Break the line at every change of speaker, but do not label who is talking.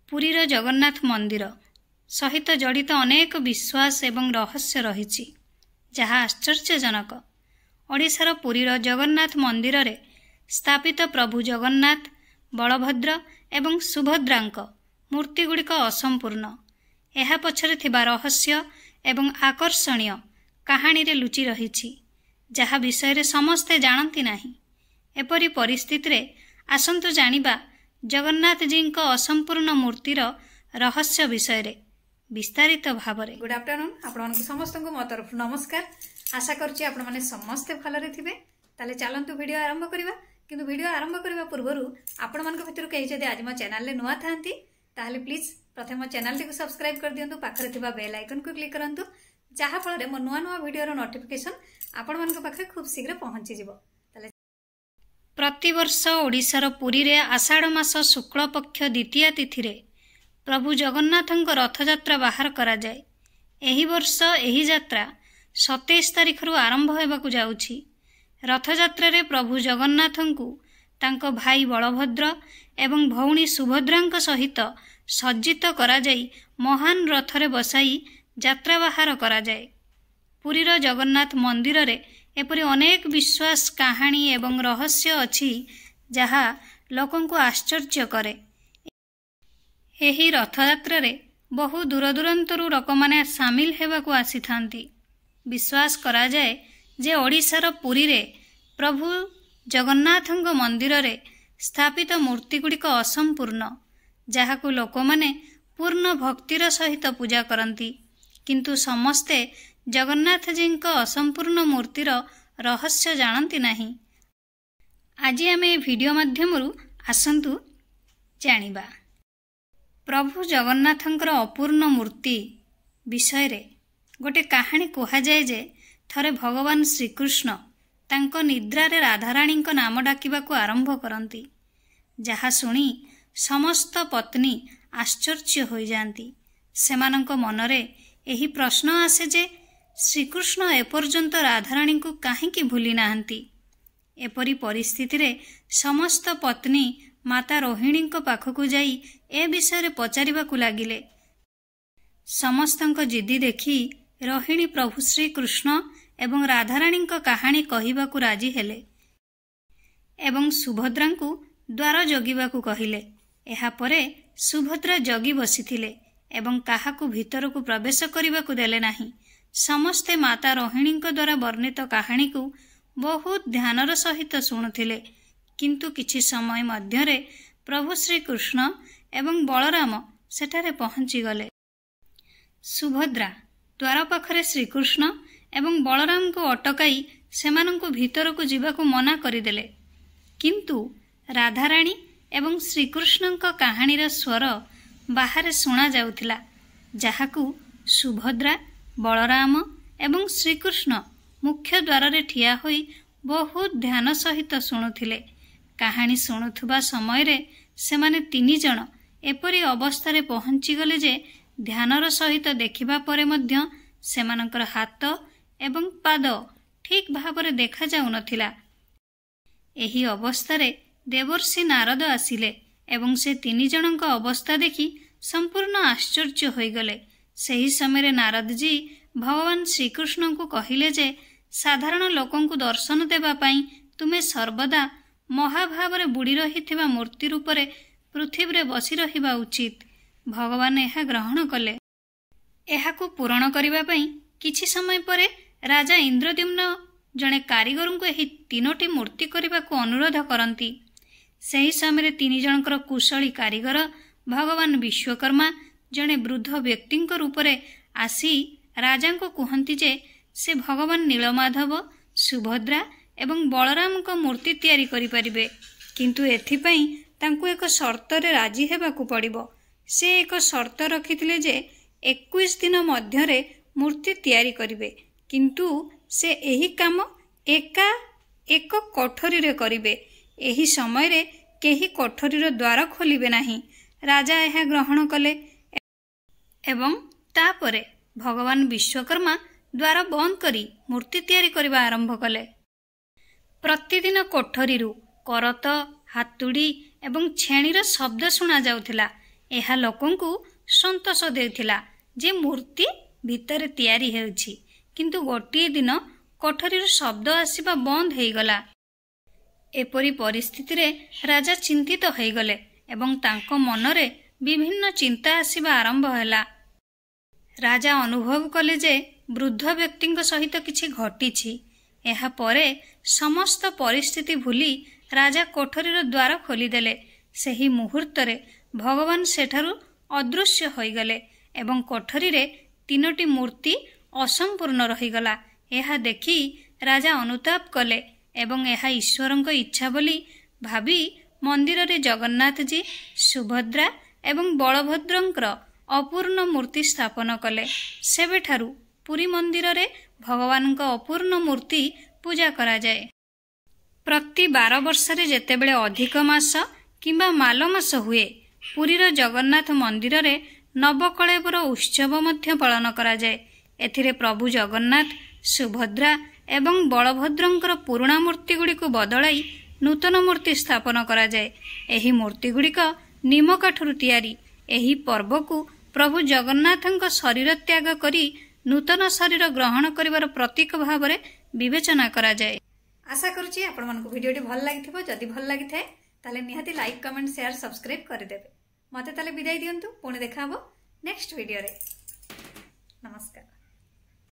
पुरीर जगन्नाथ मंदिर सहित जड़ित अनेक विश्वास एवं रहस्य रहिछि जहा आश्चर्यजनक। ओडिशार पुरीर जगन्नाथ मंदिर रे स्थापित प्रभु जगन्नाथ, बलभद्र एवं सुभद्रांक मूर्तिगुड़िक असंपूर्ण। एहा पछरे थिबा रहस्य एवं आकर्षणीय कहानी रे लुचि रहिछि जहा विषय रे समस्ते जानती नाही। एपरि परिस्थिति रे आसंतु जानिबा जगन्नाथ जी को असंपूर्ण मूर्तिर रहस्य विषय रे विस्तारित भाव में। गुड आफ्टरनून आपण समस्त को मो तरफ नमस्कार। आशा करुच्ची आपण माने समस्ते भलरे थिबे। ताले चलंतु वीडियो आरंभ करिबा। किंतु वीडियो आरंभ करबा पूर्वरु आपण मानक भितर केही जदि आज मो चैनल ले नुआ थांती ताले प्लीज प्रथम मो चैनल को सब्सक्राइब कर दियंतु। पाखरे थिबा बेल आइकन को क्लिक करंतु जहा फल रे मो नुआ नुआ वीडियो रो नोटिफिकेशन आपण मानक पाखरे खूब शीघ्र पहुंची जिवो। प्रतिवर्ष ओडिशार पुरी रे आषाढ़ मास शुक्ल पक्ष द्वितीय तिथि रे प्रभु जगन्नाथଙ୍କ रथयात्रा बाहर करा जाए। एही वर्ष एही यात्रा 27 तारिख रु आरंभ हेबाकु जाउछि। रथयात्रा रे प्रभु जगन्नाथଙ୍କୁ तांको भाई बलभद्र एवं भौणी सुभद्राଙ୍କ सहित सज्जित करा जाई महान रथ रे बसाई यात्रा बाहर करा जाए। पुरीर जगन्नाथ मंदिर रे एपरि अनेक विश्वास कहानी एवं रहस्य अछि जहा लोकंकु आश्चर्य करे। एही रथयात्रा रे बहु दूर दूरांतरु लोक माने सामिल हेबाकु आसी थांती। विश्वास करा जाए जे ओडिशार पुरी रे प्रभु जगन्नाथଙ୍କ मंदिर रे स्थापित मूर्ति गुड़िक असंपूर्ण जहाकु लोक माने पूर्ण भक्तिर सहित पूजा करंती। किंतु समस्ते जगन्नाथ जी को असंपूर्ण मूर्तिर रहस्य जानती नहीं। आज आमे वीडियो माध्यमरु आसंतु जानिबा। प्रभु जगन्नाथଙ୍କର अपूर्ण मूर्ति विषय रे गोटे कहानी कहा जाए जे थरे भगवान श्रीकृष्ण तांको निद्रा रे राधाराणी को नाम डाकिबाकू आरंभ करंती। जहा सुनी समस्त पत्नी आश्चर्य हो जाती। सेमानंक मनरे एही प्रश्न आसे जे श्रीकृष्ण एपर्यंत राधाराणी को काहेकि भूली नाहंती। एपरी परिस्थिति रे समस्त पत्नी माता रोहिणी पाखकु जाई ए विषय रे पचारिबाकू लागिले। समस्तंक जिद्दी देखी रोहिणी प्रभु श्रीकृष्ण एवं राधाराणी कहानी कहिबाकू राजी हेले एवं सुभद्रांकु द्वार जगिबाकू कहिले। एहा परे सुभद्रा जगी बसिथिले एवं काहाकू भितरकू प्रवेश करिबाकू देले नाही। समस्ते माता रोहिणी द्वारा वर्णित कहानी को बहुत ध्यानर सहित शुणुथिले। किंतु किछि समय मध्यरे प्रभु श्रीकृष्ण एवं बलराम सेठारे पहुंची गले। सुभद्रा द्वार पाखरे श्रीकृष्ण एवं बलराम को अटकाई सेमानंकु भितरकू जिबाकू मना करिदेले। किंतु राधाराणी एवं श्रीकृष्ण कहानीर स्वर बाहर शुणा जाउथिला जहाकू सुभद्रा, बलराम एवं श्रीकृष्ण मुख्य द्वार रे ठिया होई बहुत ध्यान सहित शुणुथिले। कहानी शुणुथुबा समय रे सेमाने तीनी जण एपरी अवस्था रे पहुंची गले जे ध्यानर सहित देखिबा परे मध्य सेमानकर हाथ एवं पाद ठीक भाबरे देखा जाउ नथिला। एही अवस्था रे देवर्षि नारद आसिले एवं से तीनी जनक अवस्था देखि संपूर्ण आश्चर्य होई गले। सही समय नारद जी भगवान श्रीकृष्ण को कहिले जे साधारण लोकंकु दर्शन देबा पई तुमे सर्वदा महाभाव रे बुड़ी रहिथिबा मूर्ति रूप रे पृथ्वी रे बसी रहिबा उचित। भगवान एहा ग्रहण कले। एहाकु पूर्ण करिबा पई किछि समय परे राजा इंद्रद्युम्न जणे कारीगरंकु एही तीनोटी मूर्ति करिबाकू अनुरोध करंती। सही समय तीन जनकर कुशली कारीगर भगवान विश्वकर्मा जणे वृद्ध व्यक्ति रूप रे आसी राजा को कहती जे से भगवान नीलमाधव, सुभद्रा एवं बलराम को मूर्ति तैयारी करि परिबे। किंतु एथिपई तांकु एक शर्त रे राजी हेबाकू पड़िबो। से एक शर्त रखिथिले जे 21 दिन मध्य रे मूर्ति तैयारी करिबे। किंतु से एही काम एका एक कोठरी रे करिबे। एही समय रे केही कोठरी रो द्वार खोलिबे नाही। राजा एहा ग्रहण कले एवं तापरे भगवान विश्वकर्मा द्वार बंद करी मूर्ति तैयारी करबा आरंभ कले। प्रतिदिन कोठरी करत, हातुड़ी एवं छेणीर शब्द शुणा जाउथिला। ଏହା ଲୋକଙ୍କୁ ସନ୍ତୋଷ ଦେଉଥିଲା ଯେ ମୂର୍ତ୍ତି ଭିତରେ ତିଆରି ହେଉଛି, କିନ୍ତୁ ଗୋଟିଏ ଦିନ କୋଠରୀରୁ ଶବ୍ଦ ଆସିବା ବନ୍ଦ ହୋଇଗଲା। ଏପରି ପରିସ୍ଥିତିରେ ରାଜା ଚିନ୍ତିତ ହୋଇଗଲେ ଏବଂ ତାଙ୍କ ମନରେ ବିଭିନ୍ନ ଚିନ୍ତା ଆସିବା ଆରମ୍ଭ ହେଲା। ରାଜା ଅନୁଭବ କଲେ ଯେ ବୃଦ୍ଧ ବ୍ୟକ୍ତିଙ୍କ ସହିତ କିଛି ଘଟିଛି। ଏହାପରେ ସମସ୍ତ ପରିସ୍ଥିତି ଭୁଲି ରାଜା କୋଠରୀର ଦ୍ୱାର ଖୋଲିଦେଲେ। ସେହି ମୁହୂର୍ତ୍ତରେ ଭଗବାନ ସେଠାରୁ ଅଦୃଶ୍ୟ ହୋଇଗଲେ ଏବଂ କୋଠରୀରେ 3ଟି ମୂର୍ତ୍ତି ଅସମ୍ପୂର୍ଣ୍ଣ ରହିଗଲା। ଏହା ଦେଖି ରାଜା ଅନୁତାପ କଲେ ଏବଂ ଏହା ଈଶ୍ୱରଙ୍କ ଇଚ୍ଛା ବୋଲି ଭାବି ମନ୍ଦିରରେ ଜଗନ୍ନାଥଜୀ, ସୁଭଦ୍ରା ଏବଂ ବଳଭଦ୍ରଙ୍କର ଅପୂର୍ଣ୍ଣ ମୂର୍ତ୍ତି ସ୍ଥାପନ କଲେ। ସେବେଠାରୁ ପୁରୀ ମନ୍ଦିରରେ ଭଗବାନଙ୍କ ଅପୂର୍ଣ୍ଣ ମୂର୍ତ୍ତି ପୂଜା କରାଯାଏ। ପ୍ରତି 12 ବର୍ଷରେ ଯେତେବେଳେ ଅଧିକ ମାସ କିମ୍ବା ମାଲ ମାସ ହୁଏ, ପୁରୀର ଜଗନ୍ନାଥ ମନ୍ଦିରରେ ନବକଳେବର ଉତ୍ସବ ମଧ୍ୟ ପାଳନ କରାଯାଏ। ଏଥିରେ ପ୍ରଭୁ ଜଗନ୍ନାଥ, ସୁଭଦ୍ରା ଏବଂ ବଳଭଦ୍ରଙ୍କର ପୁରୁଣା ମୂର୍ତ୍ତିଗୁଡ଼ିକୁ ବଦଳାଇ ନୂତନ ମୂର୍ତ୍ତି ସ୍ଥାପନ କରାଯାଏ। ଏହି ମୂର୍ତ୍ତିଗୁଡ଼ିକ ନିମକାଠରୁ ତିଆରି। ଏହି ପର୍ବକୁ ପ୍ରଭୁ ଜଗନ୍ନାଥଙ୍କ ଶରୀର ତ୍ୟାଗ କରି ନୂତନ ଶରୀର ଗ୍ରହଣ କରିବାର ପ୍ରତୀକ ଭାବରେ ବିବେଚନା କରାଯାଏ। ଆଶା କରୁଛି ଆପଣମାନଙ୍କୁ ଭିଡ଼ିଓଟି ଭଲ ଲାଗିଥିବ। ଯଦି ଭଲ ଲାଗିଥାଏ ତାହେଲେ ନିହାତି ଲାଇକ୍, କମେଣ୍ଟ, ସେୟାର, ସବସ୍କ୍ରାଇବ୍ କରିଦେବେ। ମୋତେ ତାହେଲେ ବିଦାୟ ଦିଅନ୍ତୁ। ପୁଣି ଦେଖା ହେବ ନେକ୍ସଟ ଭିଡ଼ିଓରେ। ନମସ୍କାର।